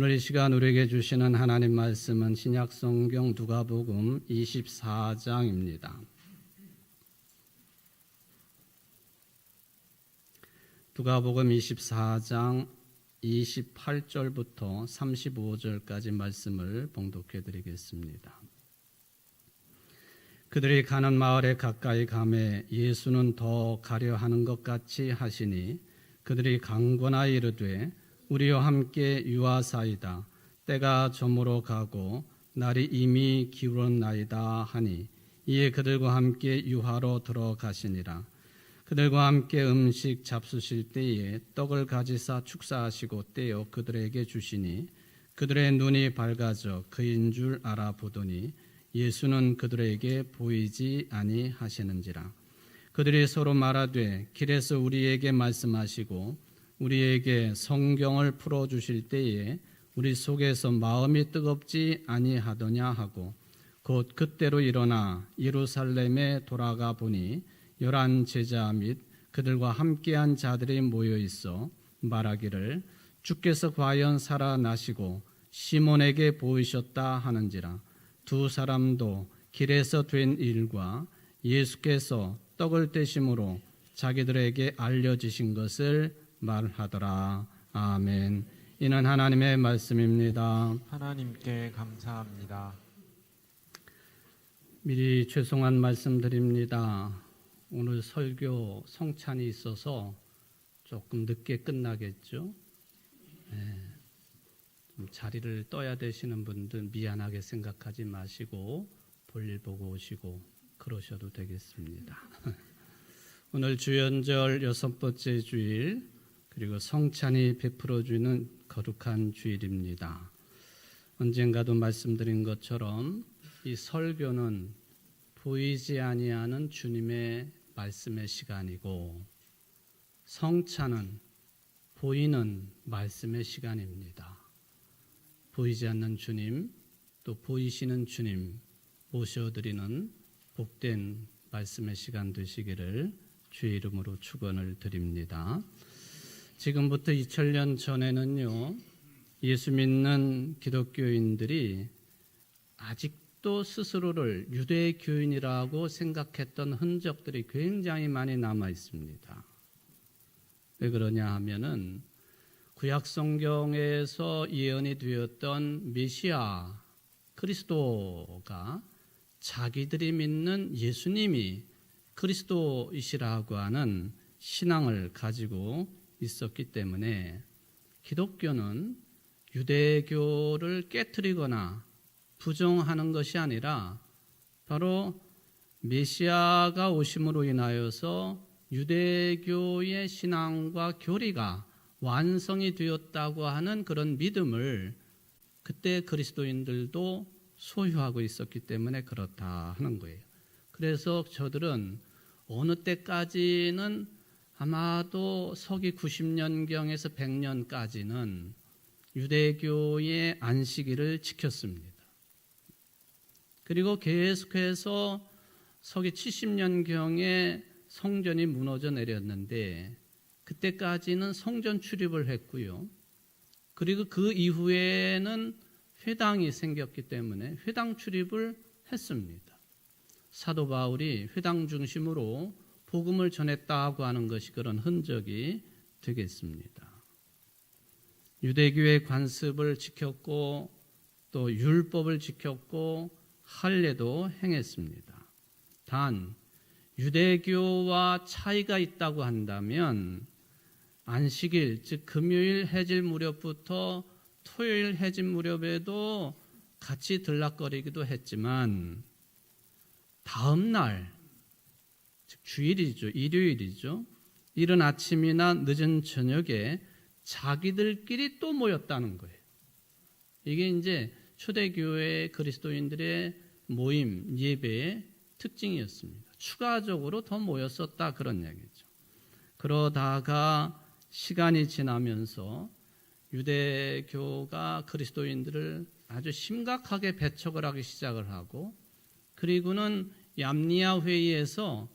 오늘 이 시간 우리에게 주시는 하나님 말씀은 신약성경 누가복음 24장입니다. 누가복음 24장 28절부터 35절까지 말씀을 봉독해 드리겠습니다. 그들이 가는 마을에 가까이 가매 예수는 더 가려 하는 것 같이 하시니 그들이 강권하여 이르되 우리와 함께 유하사이다. 때가 저물어 가고 날이 이미 기울었나이다 하니 이에 그들과 함께 유하로 들어가시니라. 그들과 함께 음식 잡수실 때에 떡을 가지사 축사하시고 떼어 그들에게 주시니 그들의 눈이 밝아져 그인 줄 알아보더니 예수는 그들에게 보이지 아니하시는지라. 그들이 서로 말하되 길에서 우리에게 말씀하시고 우리에게 성경을 풀어주실 때에 우리 속에서 마음이 뜨겁지 아니하더냐 하고 곧 그때로 일어나 예루살렘에 돌아가 보니 11 제자 및 그들과 함께한 자들이 모여 있어 말하기를 주께서 과연 살아나시고 시몬에게 보이셨다 하는지라. 두 사람도 길에서 된 일과 예수께서 떡을 떼심으로 자기들에게 알려주신 것을 말하더라. 아멘. 이는 하나님의 말씀입니다. 하나님께 감사합니다. 미리 죄송한 말씀드립니다. 오늘 설교 성찬이 있어서 조금 늦게 끝나겠죠. 좀 자리를 떠야 되시는 분들 미안하게 생각하지 마시고 볼일 보고 오시고 그러셔도 되겠습니다. 오늘 주연절 6번째 주일 그리고 성찬이 베풀어주는 거룩한 주일입니다. 언젠가도 말씀드린 것처럼 이 설교는 보이지 아니하는 주님의 말씀의 시간이고 성찬은 보이는 말씀의 시간입니다. 보이지 않는 주님, 또 보이시는 주님 모셔드리는 복된 말씀의 시간 되시기를 주의 이름으로 축원을 드립니다. 지금부터 2000년 전에는요, 예수 믿는 기독교인들이 아직도 스스로를 유대교인이라고 생각했던 흔적들이 굉장히 많이 남아 있습니다. 왜 그러냐 하면은 구약 성경에서 예언이 되었던 메시아 그리스도가 자기들이 믿는 예수님이 그리스도이시라고 하는 신앙을 가지고 있었기 때문에 기독교는 유대교를 깨트리거나 부정하는 것이 아니라 바로 메시아가 오심으로 인하여서 유대교의 신앙과 교리가 완성이 되었다고 하는 그런 믿음을 그때 그리스도인들도 소유하고 있었기 때문에 그렇다 하는 거예요. 그래서 저들은 어느 때까지는 아마도 서기 90년경에서 100년까지는 유대교의 안식일을 지켰습니다. 그리고 계속해서 서기 70년경에 성전이 무너져 내렸는데 그때까지는 성전 출입을 했고요. 그리고 그 이후에는 회당이 생겼기 때문에 회당 출입을 했습니다. 사도 바울이 회당 중심으로 복음을 전했다고 하는 것이 그런 흔적이 되겠습니다. 유대교의 관습을 지켰고 또 율법을 지켰고 할례도 행했습니다. 단 유대교와 차이가 있다고 한다면 안식일, 즉 금요일 해질 무렵부터 토요일 해질 무렵에도 같이 들락거리기도 했지만 다음 날, 즉 주일이죠, 일요일이죠. 이른 아침이나 늦은 저녁에 자기들끼리 또 모였다는 거예요. 이게 이제 초대교회 그리스도인들의 모임, 예배의 특징이었습니다. 추가적으로 더 모였었다 그런 얘기죠. 그러다가 시간이 지나면서 유대교가 그리스도인들을 아주 심각하게 배척을 하기 시작을 하고 그리고는 얌니아 회의에서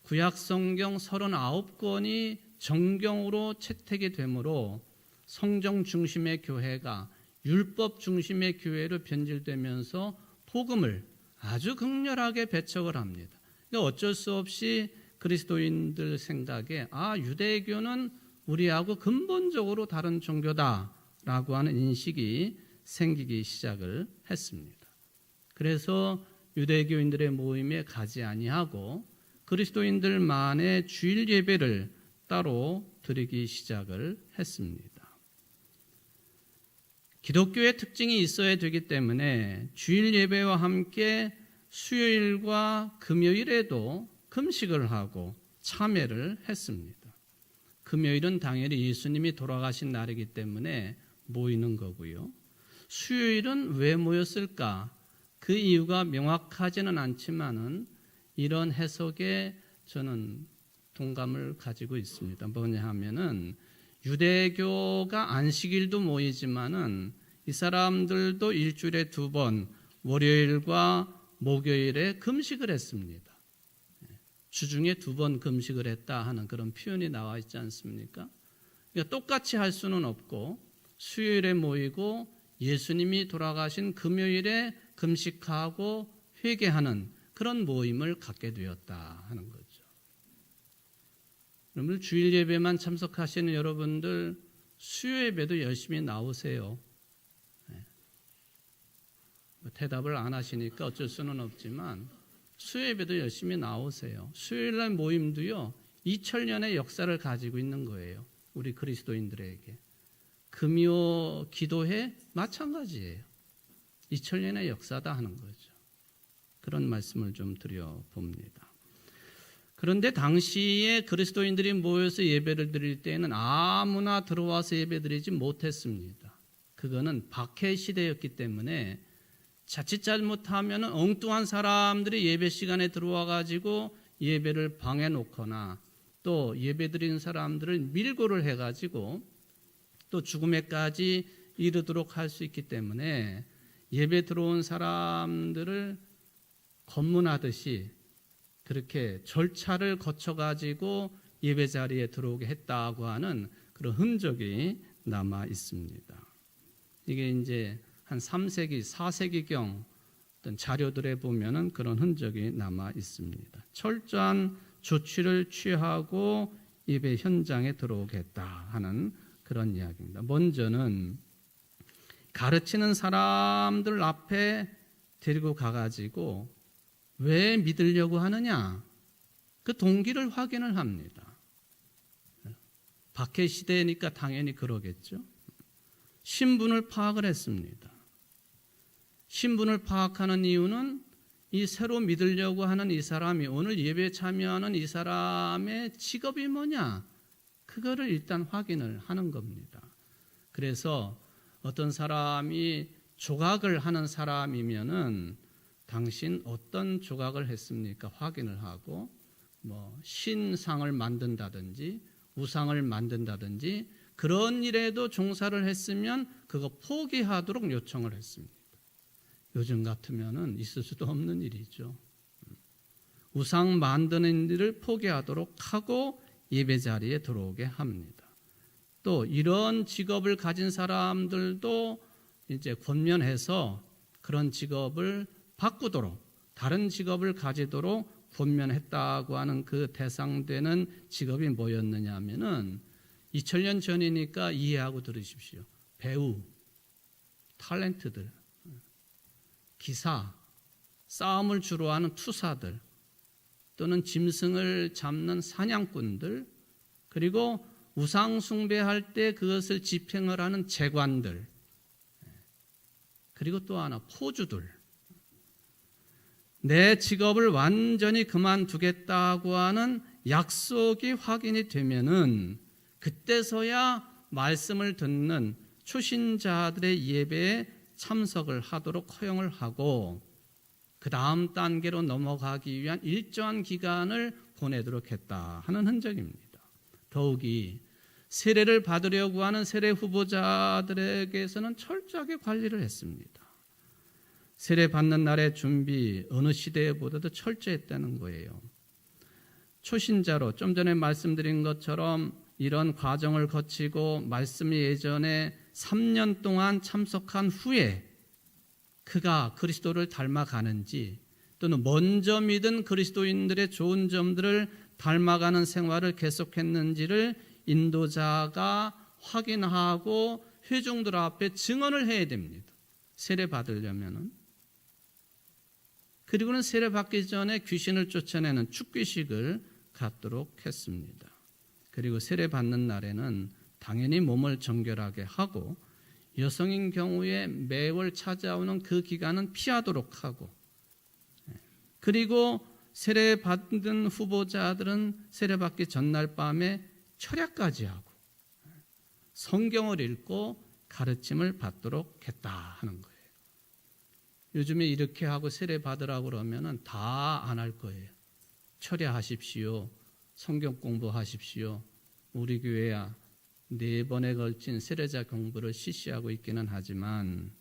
구약성경 39권이 정경으로 채택이 되므로 성경 중심의 교회가 율법 중심의 교회로 변질되면서 복음을 아주 극렬하게 배척을 합니다. 그러니까 어쩔 수 없이 그리스도인들 생각에 유대교는 우리하고 근본적으로 다른 종교다라고 하는 인식이 생기기 시작을 했습니다. 그래서 유대교인들의 모임에 가지 아니하고 그리스도인들만의 주일 예배를 따로 드리기 시작을 했습니다. 기독교의 특징이 있어야 되기 때문에 주일 예배와 함께 수요일과 금요일에도 금식을 하고 참회를 했습니다. 금요일은 당연히 예수님이 돌아가신 날이기 때문에 모이는 거고요. 수요일은 왜 모였을까? 그 이유가 명확하지는 않지만은 이런 해석에 저는 동감을 가지고 있습니다. 뭐냐 하면은 유대교가 안식일도 모이지만은 이 사람들도 일주일에 2번 월요일과 목요일에 금식을 했습니다. 주중에 2번 금식을 했다 하는 그런 표현이 나와 있지 않습니까? 그러니까 똑같이 할 수는 없고 수요일에 모이고 예수님이 돌아가신 금요일에 금식하고 회개하는 그런 모임을 갖게 되었다 하는 거죠. 여러분 주일 예배만 참석하시는 여러분들 수요 예배도 열심히 나오세요. 대답을 안 하시니까 어쩔 수는 없지만 수요 예배도 열심히 나오세요. 수요일날 모임도요 2000년의 역사를 가지고 있는 거예요. 우리 그리스도인들에게. 금요 기도회 마찬가지예요. 2000년의 역사다 하는 거죠. 그런 말씀을 좀 드려봅니다. 그런데 당시에 그리스도인들이 모여서 예배를 드릴 때에는 아무나 들어와서 예배 드리지 못했습니다. 그거는 박해 시대였기 때문에 자칫 잘못하면 엉뚱한 사람들이 예배 시간에 들어와 가지고 예배를 방해 놓거나 또 예배 드리는 사람들을 밀고를 해 가지고 또 죽음에까지 이르도록 할 수 있기 때문에 예배 들어온 사람들을 검문하듯이 그렇게 절차를 거쳐 가지고 예배 자리에 들어오게 했다고 하는 그런 흔적이 남아 있습니다. 이게 이제 한 3세기, 4세기경 어떤 자료들에 보면은 그런 흔적이 남아 있습니다. 철저한 조치를 취하고 예배 현장에 들어오겠다 하는 그런 이야기입니다. 먼저는 가르치는 사람들 앞에 데리고 가가지고 왜 믿으려고 하느냐? 그 동기를 확인을 합니다. 박해 시대니까 당연히 그러겠죠. 신분을 파악을 했습니다. 신분을 파악하는 이유는 이 새로 믿으려고 하는 이 사람이 오늘 예배에 참여하는 이 사람의 직업이 뭐냐? 그거를 일단 확인을 하는 겁니다. 그래서 어떤 사람이 조각을 하는 사람이면은 당신 어떤 조각을 했습니까? 확인을 하고 신상을 만든다든지 우상을 만든다든지 그런 일에도 종사를 했으면 그거 포기하도록 요청을 했습니다. 요즘 같으면은 있을 수도 없는 일이죠. 우상 만드는 일을 포기하도록 하고 예배 자리에 들어오게 합니다. 또 이런 직업을 가진 사람들도 이제 권면해서 그런 직업을 바꾸도록 다른 직업을 가지도록 권면했다고 하는 그 대상되는 직업이 뭐였느냐 하면은 2000년 전이니까 이해하고 들으십시오. 배우, 탤런트들, 기사, 싸움을 주로 하는 투사들 또는 짐승을 잡는 사냥꾼들 그리고 우상 숭배할 때 그것을 집행을 하는 재관들 그리고 또 하나 포주들 내 직업을 완전히 그만두겠다고 하는 약속이 확인이 되면은 그때서야 말씀을 듣는 초신자들의 예배에 참석을 하도록 허용을 하고 그 다음 단계로 넘어가기 위한 일정한 기간을 보내도록 했다 하는 흔적입니다. 더욱이 세례를 받으려고 하는 세례 후보자들에게서는 철저하게 관리를 했습니다. 세례 받는 날의 준비 어느 시대보다도 철저했다는 거예요. 초신자로 좀 전에 말씀드린 것처럼 이런 과정을 거치고 말씀이 예전에 3년 동안 참석한 후에 그가 그리스도를 닮아가는지 또는 먼저 믿은 그리스도인들의 좋은 점들을 닮아가는 생활을 계속했는지를 인도자가 확인하고 회중들 앞에 증언을 해야 됩니다. 세례 받으려면은. 그리고는 세례 받기 전에 귀신을 쫓아내는 축귀식을 갖도록 했습니다. 그리고 세례 받는 날에는 당연히 몸을 정결하게 하고 여성인 경우에 매월 찾아오는 그 기간은 피하도록 하고, 그리고 세례 받은 후보자들은 세례 받기 전날 밤에 철야까지 하고 성경을 읽고 가르침을 받도록 했다 하는 거예요. 요즘에 이렇게 하고 세례 받으라고 그러면은 다 안 할 거예요. 철야하십시오. 성경 공부하십시오. 우리 교회야 4번에 걸친 세례자 공부를 실시하고 있기는 하지만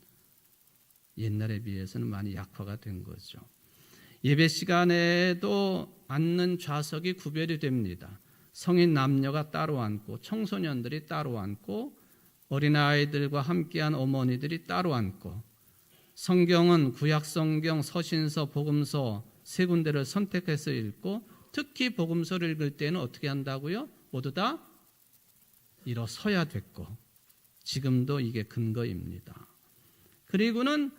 옛날에 비해서는 많이 약화가 된 거죠. 예배 시간에도 앉는 좌석이 구별이 됩니다. 성인 남녀가 따로 앉고 청소년들이 따로 앉고 어린아이들과 함께한 어머니들이 따로 앉고, 성경은 구약성경, 서신서, 복음서 3군데를 선택해서 읽고, 특히 복음서를 읽을 때는 어떻게 한다고요? 모두 다 일어서야 됐고, 지금도 이게 근거입니다. 그리고는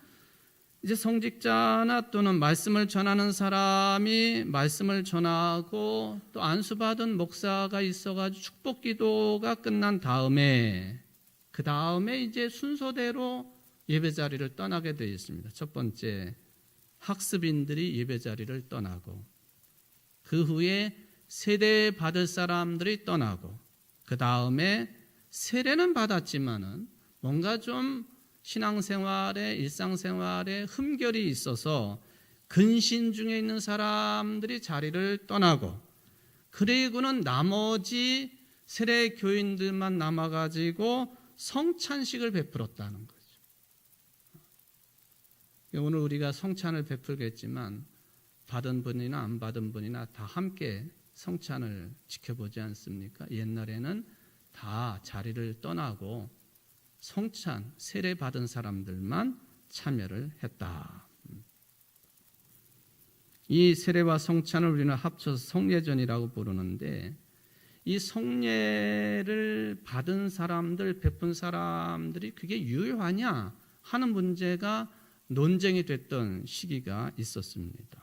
이제 성직자나 또는 말씀을 전하는 사람이 말씀을 전하고 또 안수받은 목사가 있어가지고 축복 기도가 끝난 다음에 그 다음에 이제 순서대로 예배 자리를 떠나게 되어 있습니다. 첫 번째, 학습인들이 예배 자리를 떠나고, 그 후에 세례 받을 사람들이 떠나고, 그 다음에 세례는 받았지만은 뭔가 좀 신앙생활에 일상생활에 흠결이 있어서 근신 중에 있는 사람들이 자리를 떠나고, 그리고는 나머지 세례 교인들만 남아가지고 성찬식을 베풀었다는 거죠. 오늘 우리가 성찬을 베풀겠지만 받은 분이나 안 받은 분이나 다 함께 성찬을 지켜보지 않습니까? 옛날에는 다 자리를 떠나고 성찬, 세례 받은 사람들만 참여를 했다. 이 세례와 성찬을 우리는 합쳐서 성례전이라고 부르는데, 이 성례를 받은 사람들, 베푼 사람들이 그게 유효하냐 하는 문제가 논쟁이 됐던 시기가 있었습니다.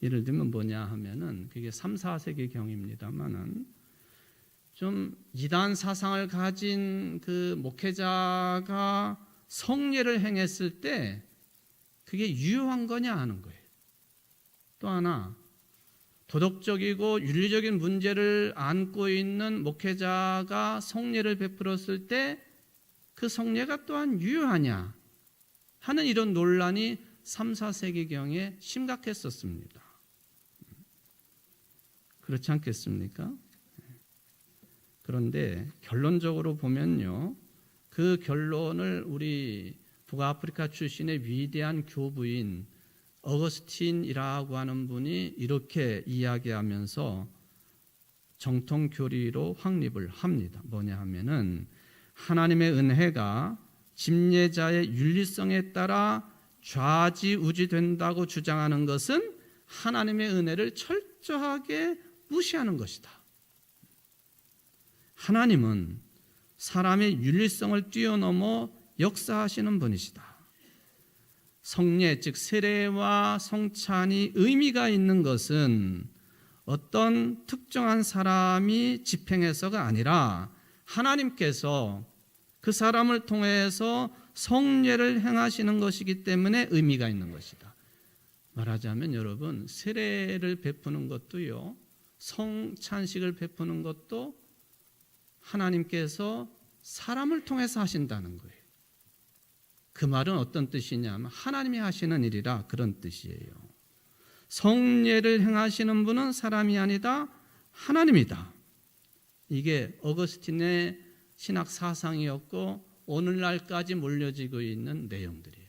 예를 들면 뭐냐 하면은 그게 3, 4세기 경입니다만은 좀 이단 사상을 가진 그 목회자가 성례를 행했을 때 그게 유효한 거냐 하는 거예요. 또 하나, 도덕적이고 윤리적인 문제를 안고 있는 목회자가 성례를 베풀었을 때 그 성례가 또한 유효하냐 하는 이런 논란이 3, 4세기경에 심각했었습니다. 그렇지 않겠습니까? 그런데 결론적으로 보면요, 그 결론을 우리 북아프리카 출신의 위대한 교부인 어거스틴이라고 하는 분이 이렇게 이야기하면서 정통교리로 확립을 합니다. 뭐냐 하면은 하나님의 은혜가 집례자의 윤리성에 따라 좌지우지된다고 주장하는 것은 하나님의 은혜를 철저하게 무시하는 것이다. 하나님은 사람의 윤리성을 뛰어넘어 역사하시는 분이시다. 성례, 즉 세례와 성찬이 의미가 있는 것은 어떤 특정한 사람이 집행해서가 아니라 하나님께서 그 사람을 통해서 성례를 행하시는 것이기 때문에 의미가 있는 것이다. 말하자면 여러분, 세례를 베푸는 것도요, 성찬식을 베푸는 것도 하나님께서 사람을 통해서 하신다는 거예요. 그 말은 어떤 뜻이냐면 하나님이 하시는 일이라 그런 뜻이에요. 성례를 행하시는 분은 사람이 아니다, 하나님이다. 이게 어거스틴의 신학 사상이었고 오늘날까지 몰려지고 있는 내용들이에요.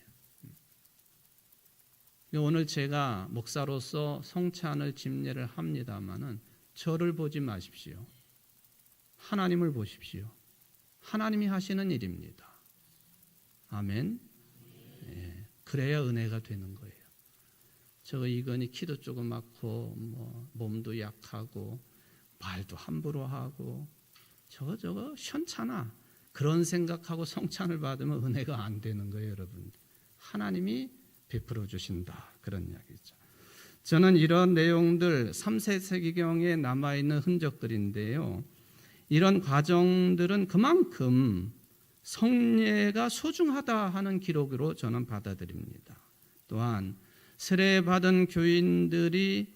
오늘 제가 목사로서 성찬을 집례를 합니다마는 저를 보지 마십시오. 하나님을 보십시오. 하나님이 하시는 일입니다. 아멘. 예, 그래야 은혜가 되는 거예요. 저 이건희 키도 조그맣고 몸도 약하고 말도 함부로 하고 저거 현찮아. 그런 생각하고 성찬을 받으면 은혜가 안 되는 거예요, 여러분. 하나님이 베풀어 주신다. 그런 이야기죠. 저는 이런 내용들 3세기경에 남아있는 흔적들인데요. 이런 과정들은 그만큼 성례가 소중하다 하는 기록으로 저는 받아들입니다. 또한 세례받은 교인들이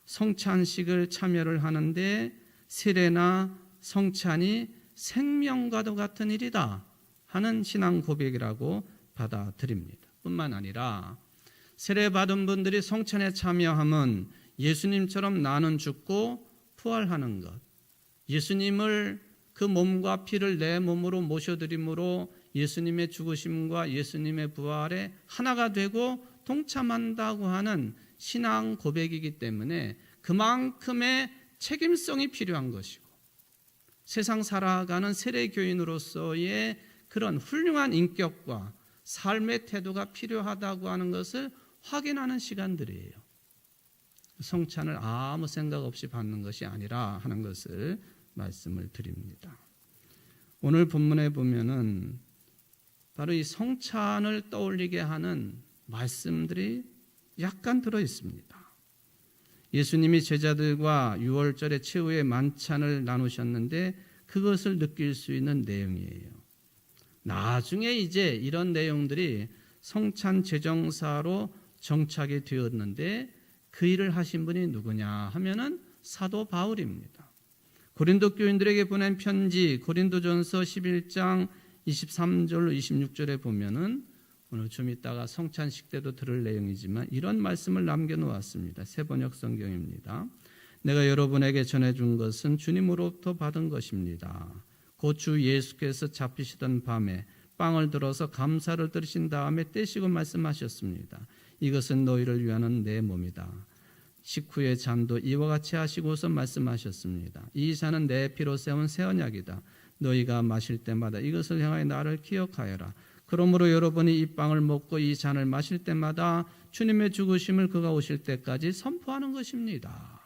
성찬식을 참여를 하는데 세례나 성찬이 생명과도 같은 일이다 하는 신앙 고백이라고 받아들입니다. 뿐만 아니라 세례받은 분들이 성찬에 참여하면 예수님처럼 나는 죽고 부활하는 것, 예수님을 그 몸과 피를 내 몸으로 모셔드림으로 예수님의 죽으심과 예수님의 부활에 하나가 되고 동참한다고 하는 신앙 고백이기 때문에 그만큼의 책임성이 필요한 것이고 세상 살아가는 세례교인으로서의 그런 훌륭한 인격과 삶의 태도가 필요하다고 하는 것을 확인하는 시간들이에요. 성찬을 아무 생각 없이 받는 것이 아니라 하는 것을 말씀을 드립니다. 오늘 본문에 보면은 바로 이 성찬을 떠올리게 하는 말씀들이 약간 들어 있습니다. 예수님이 제자들과 유월절의 최후의 만찬을 나누셨는데 그것을 느낄 수 있는 내용이에요. 나중에 이제 이런 내용들이 성찬 제정사로 정착이 되었는데 그 일을 하신 분이 누구냐 하면은 사도 바울입니다. 고린도 교인들에게 보낸 편지 고린도전서 11장 23절로 26절에 보면은 오늘 좀 이따가 성찬식 때도 들을 내용이지만 이런 말씀을 남겨놓았습니다. 새번역 성경입니다. 내가 여러분에게 전해준 것은 주님으로부터 받은 것입니다. 곧 주 예수께서 잡히시던 밤에 빵을 들어서 감사를 드리신 다음에 떼시고 말씀하셨습니다. 이것은 너희를 위하는 내 몸이다. 식후의 잔도 이와 같이 하시고서 말씀하셨습니다. 이 잔은 내 피로 세운 새 언약이다. 너희가 마실 때마다 이것을 향하여 나를 기억하여라. 그러므로 여러분이 이 빵을 먹고 이 잔을 마실 때마다 주님의 죽으심을 그가 오실 때까지 선포하는 것입니다.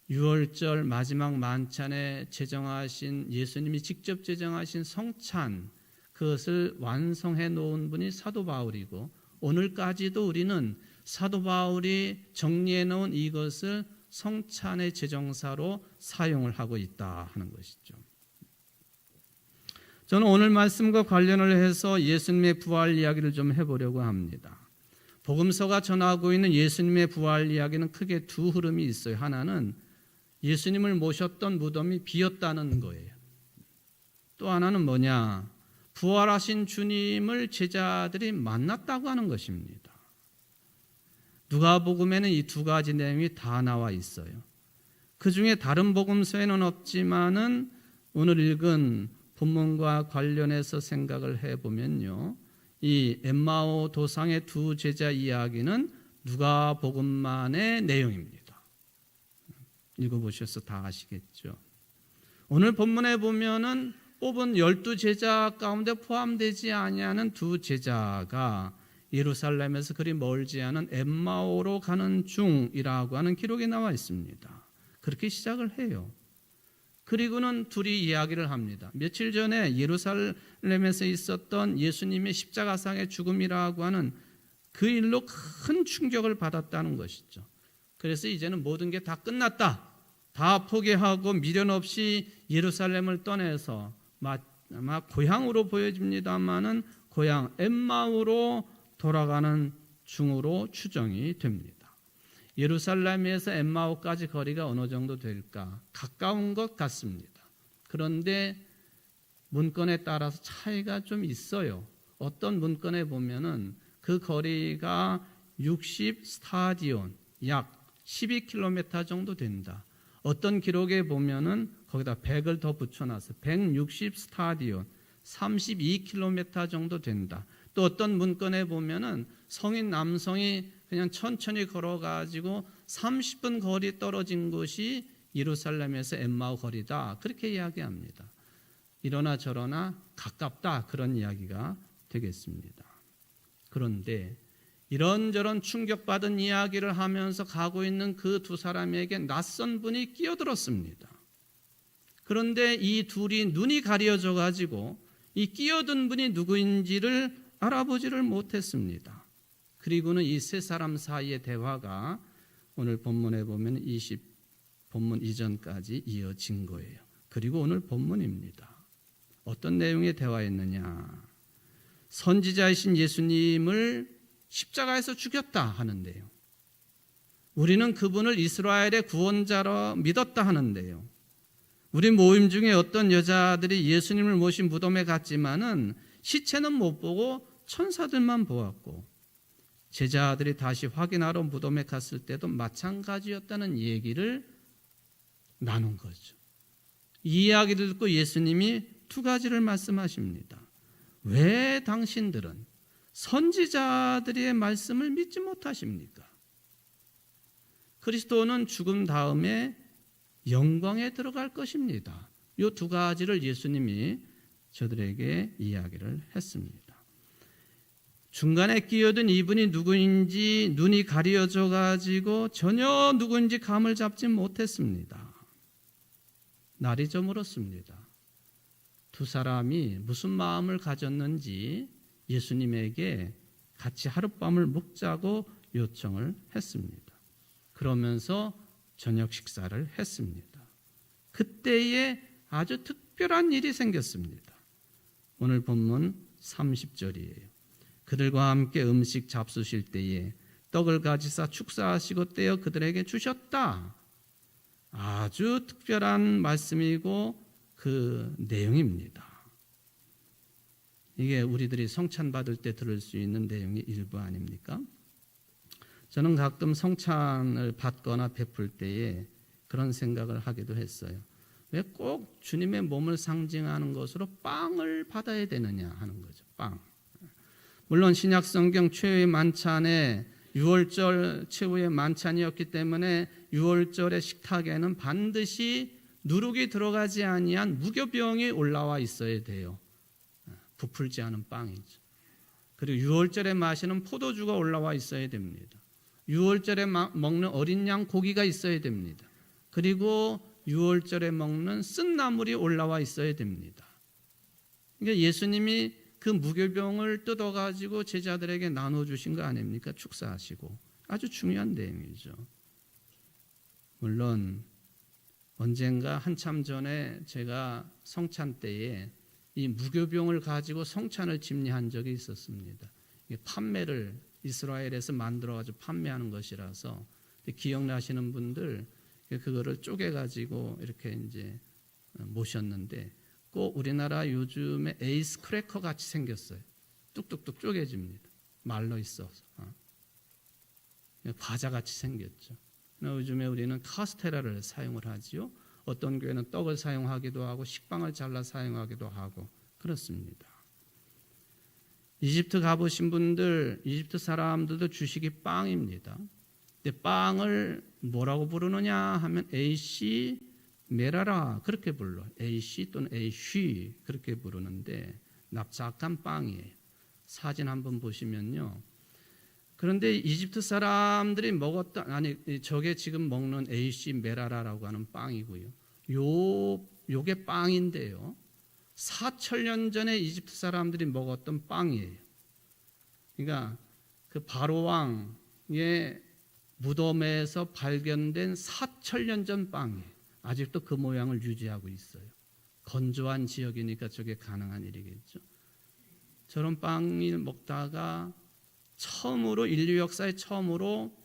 유월절 마지막 만찬에 제정하신 예수님이 직접 제정하신 성찬 그것을 완성해 놓은 분이 사도 바울이고 오늘까지도 우리는 사도 바울이 정리해 놓은 이것을 성찬의 제정사로 사용을 하고 있다 하는 것이죠. 저는 오늘 말씀과 관련을 해서 예수님의 부활 이야기를 좀 해보려고 합니다. 복음서가 전하고 있는 예수님의 부활 이야기는 크게 두 흐름이 있어요. 하나는 예수님을 모셨던 무덤이 비었다는 거예요. 또 하나는 뭐냐? 부활하신 주님을 제자들이 만났다고 하는 것입니다. 누가복음에는 이 두 가지 내용이 다 나와 있어요. 그 중에 다른 복음서에는 없지만은 오늘 읽은 본문과 관련해서 생각을 해보면요. 이 엠마오 도상의 두 제자 이야기는 누가복음만의 내용입니다. 읽어보셔서 다 아시겠죠. 오늘 본문에 보면은 뽑은 12제자 가운데 포함되지 아니하는 두 제자가 예루살렘에서 그리 멀지 않은 엠마오로 가는 중이라고 하는 기록이 나와 있습니다. 그렇게 시작을 해요. 그리고는 둘이 이야기를 합니다. 며칠 전에 예루살렘에서 있었던 예수님의 십자가상의 죽음이라고 하는 그 일로 큰 충격을 받았다는 것이죠. 그래서 이제는 모든 게 다 끝났다. 다 포기하고 미련 없이 예루살렘을 떠나서 아마 고향으로 보여집니다마는 고향 엠마오로 돌아가는 중으로 추정이 됩니다. 예루살렘에서 엠마오까지 거리가 어느 정도 될까? 가까운 것 같습니다. 그런데 문건에 따라서 차이가 좀 있어요. 어떤 문건에 보면은 그 거리가 60 스타디온, 약 12km 정도 된다. 어떤 기록에 보면은 거기다 100을 더 붙여놔서 160 스타디온, 32km 정도 된다. 또 어떤 문건에 보면은 성인 남성이 그냥 천천히 걸어가지고 30분 거리 떨어진 곳이 예루살렘에서 엠마오 거리다 그렇게 이야기합니다. 이러나 저러나 가깝다 그런 이야기가 되겠습니다. 그런데 이런저런 충격받은 이야기를 하면서 가고 있는 그 두 사람에게 낯선 분이 끼어들었습니다. 그런데 이 둘이 눈이 가려져 가지고 이 끼어든 분이 누구인지를 알아보지를 못했습니다. 그리고는 이 세 사람 사이의 대화가 오늘 본문에 보면 본문 이전까지 이어진 거예요. 그리고 오늘 본문입니다. 어떤 내용의 대화였느냐? 선지자이신 예수님을 십자가에서 죽였다 하는데요. 우리는 그분을 이스라엘의 구원자로 믿었다 하는데요. 우리 모임 중에 어떤 여자들이 예수님을 모신 무덤에 갔지만은 시체는 못 보고 천사들만 보았고, 제자들이 다시 확인하러 무덤에 갔을 때도 마찬가지였다는 얘기를 나눈 거죠. 이 이야기를 듣고 예수님이 두 가지를 말씀하십니다. 왜 당신들은 선지자들의 말씀을 믿지 못하십니까? 그리스도는 죽음 다음에 영광에 들어갈 것입니다. 이 두 가지를 예수님이 저들에게 이야기를 했습니다. 중간에 끼어든 이분이 누구인지 눈이 가려져 가지고 전혀 누구인지 감을 잡지 못했습니다. 날이 저물었습니다. 두 사람이 무슨 마음을 가졌는지 예수님에게 같이 하룻밤을 묵자고 요청을 했습니다. 그러면서 저녁 식사를 했습니다. 그때에 아주 특별한 일이 생겼습니다. 오늘 본문 30절이에요. 그들과 함께 음식 잡수실 때에 떡을 가지사 축사하시고 떼어 그들에게 주셨다. 아주 특별한 말씀이고 그 내용입니다. 이게 우리들이 성찬 받을 때 들을 수 있는 내용의 일부 아닙니까? 저는 가끔 성찬을 받거나 베풀 때에 그런 생각을 하기도 했어요. 왜 꼭 주님의 몸을 상징하는 것으로 빵을 받아야 되느냐 하는 거죠. 빵. 물론 신약 성경 최후의 만찬에 유월절 최후의 만찬이었기 때문에 유월절의 식탁에는 반드시 누룩이 들어가지 아니한 무교병이 올라와 있어야 돼요. 부풀지 않은 빵이죠. 그리고 유월절에 마시는 포도주가 올라와 있어야 됩니다. 유월절에 먹는 어린 양 고기가 있어야 됩니다. 그리고 유월절에 먹는 쓴나물이 올라와 있어야 됩니다. 그러니까 예수님이 그 무교병을 뜯어가지고 제자들에게 나눠주신 거 아닙니까? 축사하시고. 아주 중요한 내용이죠. 물론 언젠가 한참 전에 제가 성찬 때에 이 무교병을 가지고 성찬을 집례한 적이 있었습니다. 판매를 이스라엘에서 만들어가지고 판매하는 것이라서 기억나시는 분들 그거를 쪼개가지고 이렇게 이제 모셨는데 꼭 우리나라 요즘에 에이스 크래커 같이 생겼어요. 뚝뚝뚝 쪼개집니다. 말로 있어서. 과자 같이 생겼죠. 요즘에 우리는 카스테라를 사용을 하지요. 어떤 교회는 떡을 사용하기도 하고 식빵을 잘라 사용하기도 하고 그렇습니다. 이집트 가보신 분들, 이집트 사람들도 주식이 빵입니다. 근데 빵을 뭐라고 부르느냐 하면 에이시 메라라 그렇게 불러. 에이시 또는 에이쉬 그렇게 부르는데 납작한 빵이에요. 사진 한번 보시면요. 그런데 이집트 사람들이 저게 지금 먹는 에이시 메라라라고 하는 빵이고요. 요게 빵인데요. 4,000년 전에 이집트 사람들이 먹었던 빵이에요. 그러니까 그 바로 왕의 무덤에서 발견된 4,000년 전 빵이에요. 아직도 그 모양을 유지하고 있어요. 건조한 지역이니까 저게 가능한 일이겠죠. 저런 빵을 먹다가 인류 역사에 처음으로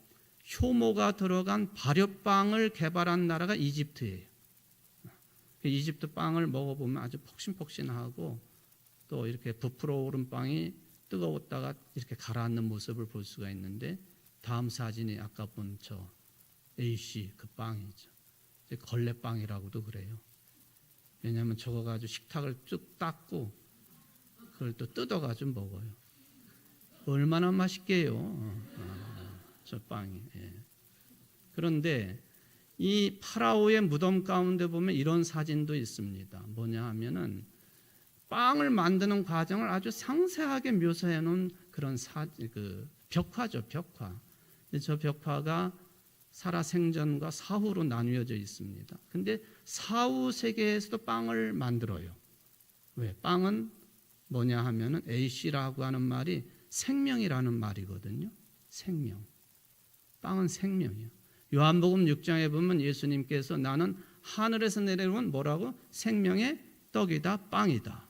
효모가 들어간 발효빵을 개발한 나라가 이집트예요. 이집트 빵을 먹어보면 아주 폭신폭신하고 또 이렇게 부풀어 오른 빵이 뜨거웠다가 이렇게 가라앉는 모습을 볼 수가 있는데 다음 사진이 아까 본 저 A씨 그 빵이죠. 걸레빵이라고도 그래요. 왜냐하면 저거 가지고 식탁을 쭉 닦고 그걸 또 뜯어가지고 먹어요. 얼마나 맛있게요. 저 빵이. 예. 그런데 이 파라오의 무덤 가운데 보면 이런 사진도 있습니다. 뭐냐 하면은 빵을 만드는 과정을 아주 상세하게 묘사해 놓은 그런 벽화죠, 벽화. 저 벽화가 살아생전과 사후로 나뉘어져 있습니다. 근데 사후 세계에서도 빵을 만들어요. 왜? 빵은 뭐냐 하면은 에이시라고 하는 말이 생명이라는 말이거든요. 생명. 빵은 생명이에요. 요한복음 6장에 보면 예수님께서 나는 하늘에서 내려온 뭐라고? 생명의 떡이다, 빵이다.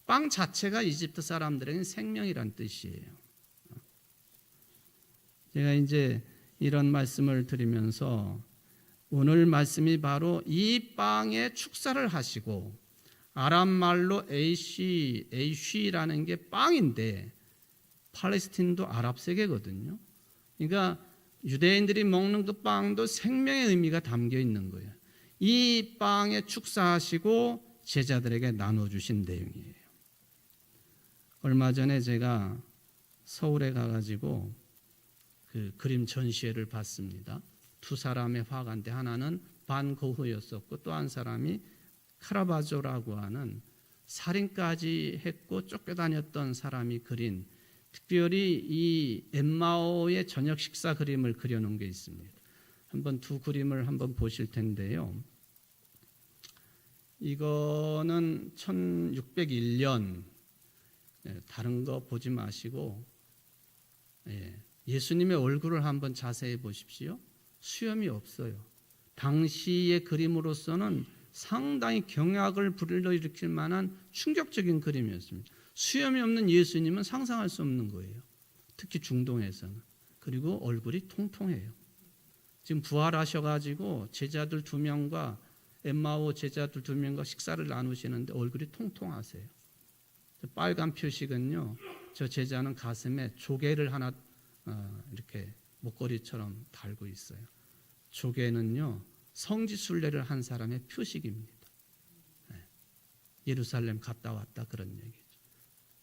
빵 자체가 이집트 사람들에게는 생명이란 뜻이에요. 제가 이제 이런 말씀을 드리면서 오늘 말씀이 바로 이 빵의 축사를 하시고 아람 말로 에이쉬라는 게 빵인데 팔레스틴도 아랍 세계거든요. 그러니까 유대인들이 먹는 그 빵도 생명의 의미가 담겨 있는 거예요. 이 빵에 축사하시고 제자들에게 나눠주신 내용이에요. 얼마 전에 제가 서울에 가가지고 그 그림 전시회를 봤습니다. 두 사람의 화가인데 하나는 반 고흐였었고 또 한 사람이 카라바조라고 하는 살인까지 했고 쫓겨다녔던 사람이 그린 특별히 이 엠마오의 저녁 식사 그림을 그려놓은 게 있습니다. 한번 두 그림을 한번 보실 텐데요. 이거는 1601년 다른 거 보지 마시고 예수님의 얼굴을 한번 자세히 보십시오. 수염이 없어요. 당시의 그림으로서는 상당히 경악을 불러일으킬 만한 충격적인 그림이었습니다. 수염이 없는 예수님은 상상할 수 없는 거예요. 특히 중동에서는. 그리고 얼굴이 통통해요. 지금 부활하셔가지고 제자들 2명과 엠마오 제자들 2명과 식사를 나누시는데 얼굴이 통통하세요. 빨간 표식은요, 저 제자는 가슴에 조개를 하나 이렇게 목걸이처럼 달고 있어요. 조개는요, 성지순례를 한 사람의 표식입니다. 예루살렘 갔다 왔다 그런 얘기죠.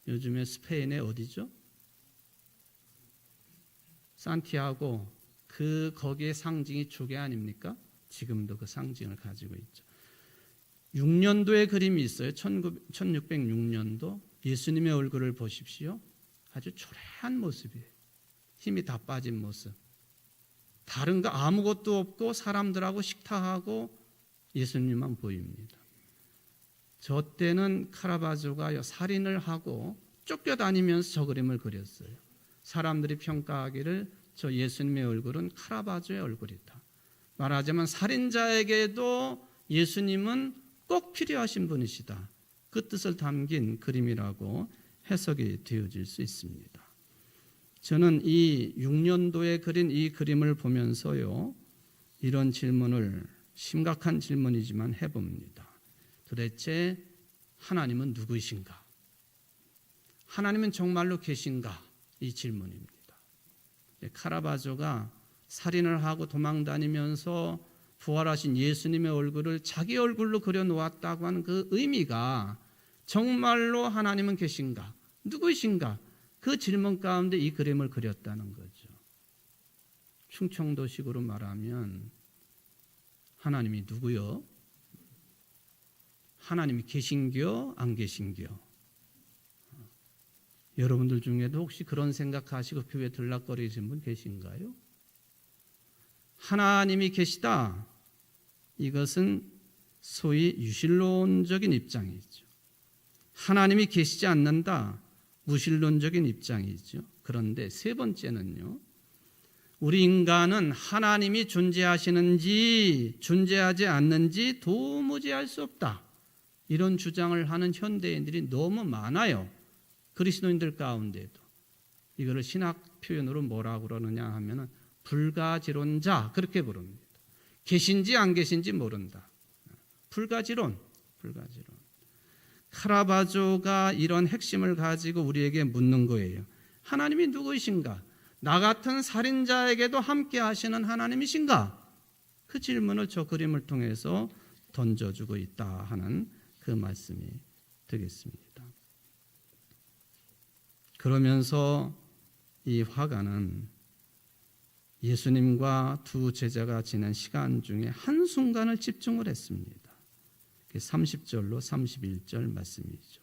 요즘에 스페인에 어디죠? 산티아고, 거기에 상징이 조개 아닙니까? 지금도 그 상징을 가지고 있죠. 6년도의 그림이 있어요. 1606년도. 예수님의 얼굴을 보십시오. 아주 초라한 모습이에요. 힘이 다 빠진 모습. 다른 거 아무것도 없고 사람들하고 식탁하고 예수님만 보입니다. 저 때는 카라바조가 살인을 하고 쫓겨다니면서 저 그림을 그렸어요. 사람들이 평가하기를 저 예수님의 얼굴은 카라바조의 얼굴이다. 말하자면 살인자에게도 예수님은 꼭 필요하신 분이시다. 그 뜻을 담긴 그림이라고 해석이 되어질 수 있습니다. 저는 이 6년도에 그린 이 그림을 보면서요, 이런 질문을 심각한 질문이지만 해봅니다. 도대체 하나님은 누구이신가? 하나님은 정말로 계신가? 이 질문입니다. 카라바조가 살인을 하고 도망다니면서 부활하신 예수님의 얼굴을 자기 얼굴로 그려놓았다고 하는 그 의미가 정말로 하나님은 계신가? 누구이신가? 그 질문 가운데 이 그림을 그렸다는 거죠. 충청도식으로 말하면 하나님이 누구요? 하나님이 계신겨? 안 계신겨? 여러분들 중에도 혹시 그런 생각하시고 교회 들락거리시는 분 계신가요? 하나님이 계시다. 이것은 소위 유실론적인 입장이죠. 하나님이 계시지 않는다. 무신론적인 입장이죠. 그런데 세 번째는요, 우리 인간은 하나님이 존재하시는지 존재하지 않는지 도무지 알 수 없다. 이런 주장을 하는 현대인들이 너무 많아요. 그리스도인들 가운데도. 이거를 신학 표현으로 뭐라고 그러느냐 하면은 불가지론자, 그렇게 부릅니다. 계신지 안 계신지 모른다. 불가지론. 카라바조가 이런 핵심을 가지고 우리에게 묻는 거예요. 하나님이 누구이신가? 나 같은 살인자에게도 함께 하시는 하나님이신가? 그 질문을 저 그림을 통해서 던져주고 있다 하는 그 말씀이 되겠습니다. 그러면서 이 화가는 예수님과 두 제자가 지낸 시간 중에 한순간을 집중을 했습니다. 30절로 31절 말씀이죠.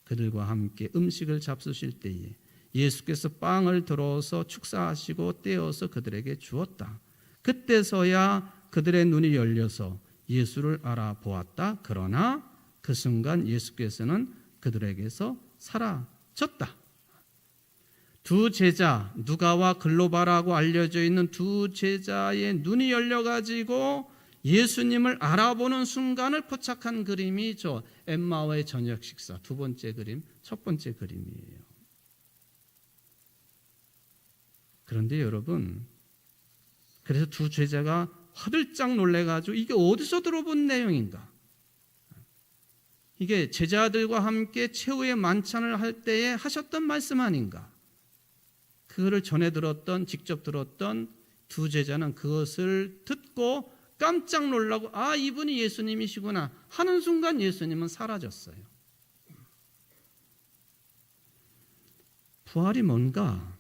그들과 함께 음식을 잡수실 때에 예수께서 빵을 들어서 축사하시고 떼어서 그들에게 주었다. 그때서야 그들의 눈이 열려서 예수를 알아보았다. 그러나 그 순간 예수께서는 그들에게서 사라졌다. 두 제자, 누가와 글로바라고 알려져 있는 두 제자의 눈이 열려가지고 예수님을 알아보는 순간을 포착한 그림이 저 엠마오의 저녁 식사 두 번째 그림, 첫 번째 그림이에요. 그런데 여러분, 그래서 두 제자가 화들짝 놀래가지고 이게 어디서 들어본 내용인가? 이게 제자들과 함께 최후의 만찬을 할 때에 하셨던 말씀 아닌가? 그거를 전해 들었던, 직접 들었던 두 제자는 그것을 듣고 깜짝 놀라고 아, 이분이 예수님이시구나 하는 순간 예수님은 사라졌어요. 부활이 뭔가?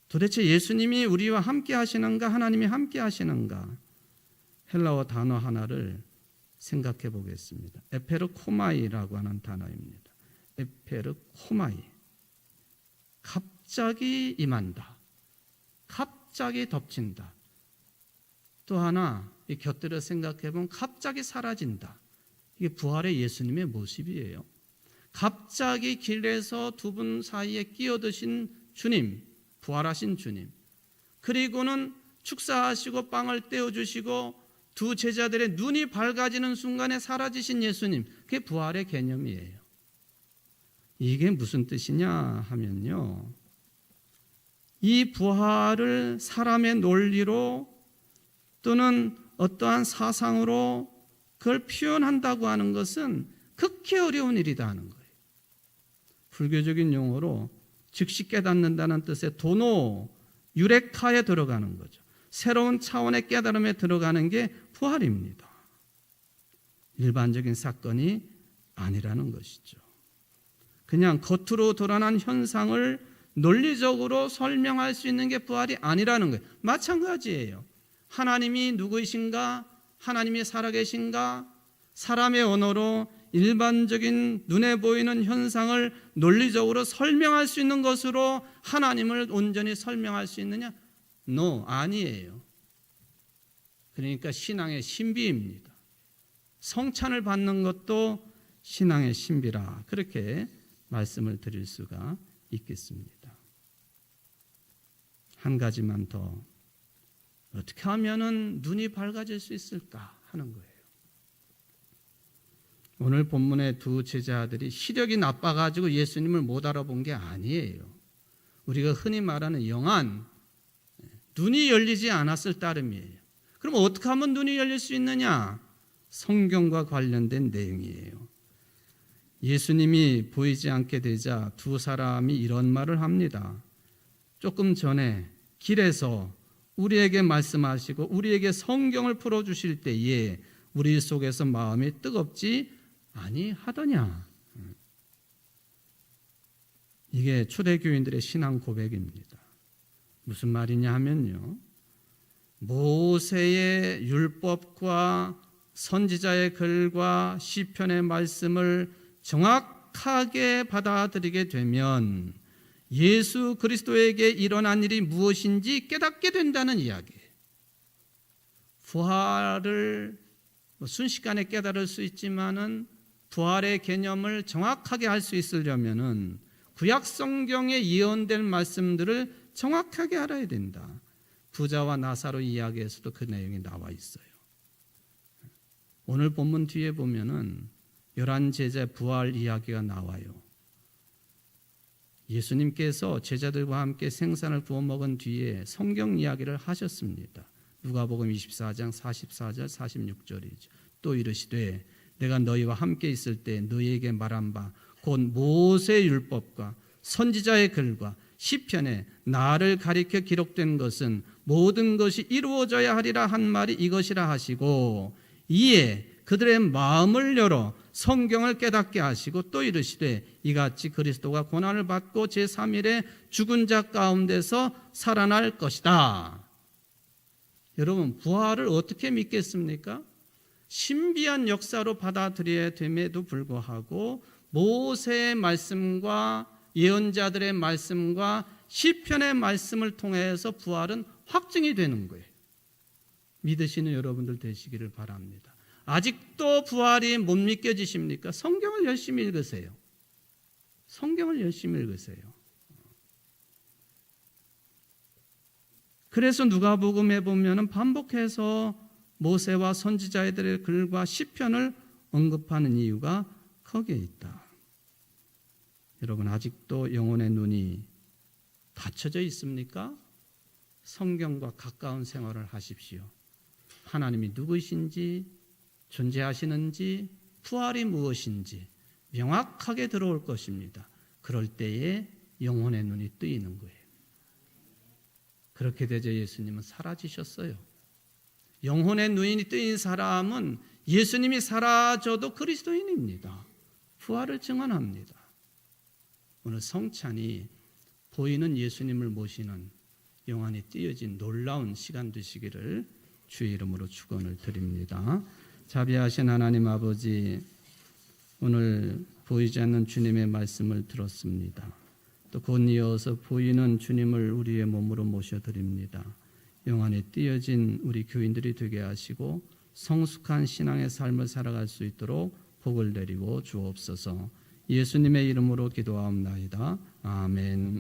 도대체 예수님이 우리와 함께 하시는가, 하나님이 함께 하시는가? 헬라어 단어 하나를 생각해 보겠습니다. 에페르코마이라고 하는 단어입니다. 에페르코마이. 갑자기 임한다. 갑자기 덮친다. 또 하나 이 곁들여 생각해 보면 갑자기 사라진다. 이게 부활의 예수님의 모습이에요. 갑자기 길에서 두 분 사이에 끼어드신 주님, 부활하신 주님, 그리고는 축사하시고 빵을 떼어주시고 두 제자들의 눈이 밝아지는 순간에 사라지신 예수님, 그게 부활의 개념이에요. 이게 무슨 뜻이냐 하면요, 이 부활을 사람의 논리로 또는 어떠한 사상으로 그걸 표현한다고 하는 것은 극히 어려운 일이다 하는 거예요. 불교적인 용어로 즉시 깨닫는다는 뜻의 도노, 유레카에 들어가는 거죠. 새로운 차원의 깨달음에 들어가는 게 부활입니다. 일반적인 사건이 아니라는 것이죠. 그냥 겉으로 드러난 현상을 논리적으로 설명할 수 있는 게 부활이 아니라는 거예요. 마찬가지예요. 하나님이 누구이신가? 하나님이 살아계신가? 사람의 언어로 일반적인 눈에 보이는 현상을 논리적으로 설명할 수 있는 것으로 하나님을 온전히 설명할 수 있느냐? No, 아니에요. 그러니까 신앙의 신비입니다. 성찬을 받는 것도 신앙의 신비라, 그렇게 말씀을 드릴 수가 있겠습니다. 한 가지만 더, 어떻게 하면은 눈이 밝아질 수 있을까 하는 거예요. 오늘 본문의 두 제자들이 시력이 나빠가지고 예수님을 못 알아본 게 아니에요. 우리가 흔히 말하는 영안, 눈이 열리지 않았을 따름이에요. 그럼 어떻게 하면 눈이 열릴 수 있느냐? 성경과 관련된 내용이에요. 예수님이 보이지 않게 되자 두 사람이 이런 말을 합니다. 조금 전에 길에서 우리에게 말씀하시고 우리에게 성경을 풀어주실 때에 우리 속에서 마음이 뜨겁지 아니하더냐. 이게 초대교인들의 신앙 고백입니다. 무슨 말이냐 하면요, 모세의 율법과 선지자의 글과 시편의 말씀을 정확하게 받아들이게 되면 예수 그리스도에게 일어난 일이 무엇인지 깨닫게 된다는 이야기예요. 부활을 순식간에 깨달을 수 있지만은 부활의 개념을 정확하게 할 수 있으려면은 구약 성경에 예언된 말씀들을 정확하게 알아야 된다. 부자와 나사로 이야기에서도 그 내용이 나와 있어요. 오늘 본문 뒤에 보면은 11제자 부활 이야기가 나와요. 예수님께서 제자들과 함께 생선을 구워 먹은 뒤에 성경 이야기를 하셨습니다. 누가복음 24장 44절 46절이죠. 또 이르시되 내가 너희와 함께 있을 때 너희에게 말한 바 곧 모세의 율법과 선지자의 글과 시편에 나를 가리켜 기록된 것은 모든 것이 이루어져야 하리라 한 말이 이것이라 하시고 이에 그들의 마음을 열어 성경을 깨닫게 하시고 또 이르시되 이같이 그리스도가 고난을 받고 제3일에 죽은 자 가운데서 살아날 것이다. 여러분, 부활을 어떻게 믿겠습니까? 신비한 역사로 받아들여야 됨에도 불구하고 모세의 말씀과 예언자들의 말씀과 시편의 말씀을 통해서 부활은 확증이 되는 거예요. 믿으시는 여러분들 되시기를 바랍니다. 아직도 부활이 못 믿겨지십니까? 성경을 열심히 읽으세요. 성경을 열심히 읽으세요. 그래서 누가복음에 보면은 반복해서 모세와 선지자들의 글과 시편을 언급하는 이유가 거기에 있다. 여러분, 아직도 영혼의 눈이 닫혀져 있습니까? 성경과 가까운 생활을 하십시오. 하나님이 누구신지, 존재하시는지, 부활이 무엇인지 명확하게 들어올 것입니다. 그럴 때에 영혼의 눈이 뜨이는 거예요. 그렇게 되자 예수님은 사라지셨어요. 영혼의 눈이 뜨인 사람은 예수님이 사라져도 그리스도인입니다. 부활을 증언합니다. 오늘 성찬이 보이는 예수님을 모시는 영안이 띄어진 놀라운 시간 되시기를 주의 이름으로 축원을 드립니다. 자비하신 하나님 아버지, 오늘 보이지 않는 주님의 말씀을 들었습니다. 또 곧 이어서 보이는 주님을 우리의 몸으로 모셔드립니다. 영안에 띄어진 우리 교인들이 되게 하시고 성숙한 신앙의 삶을 살아갈 수 있도록 복을 내리고 주옵소서. 예수님의 이름으로 기도하옵나이다. 아멘.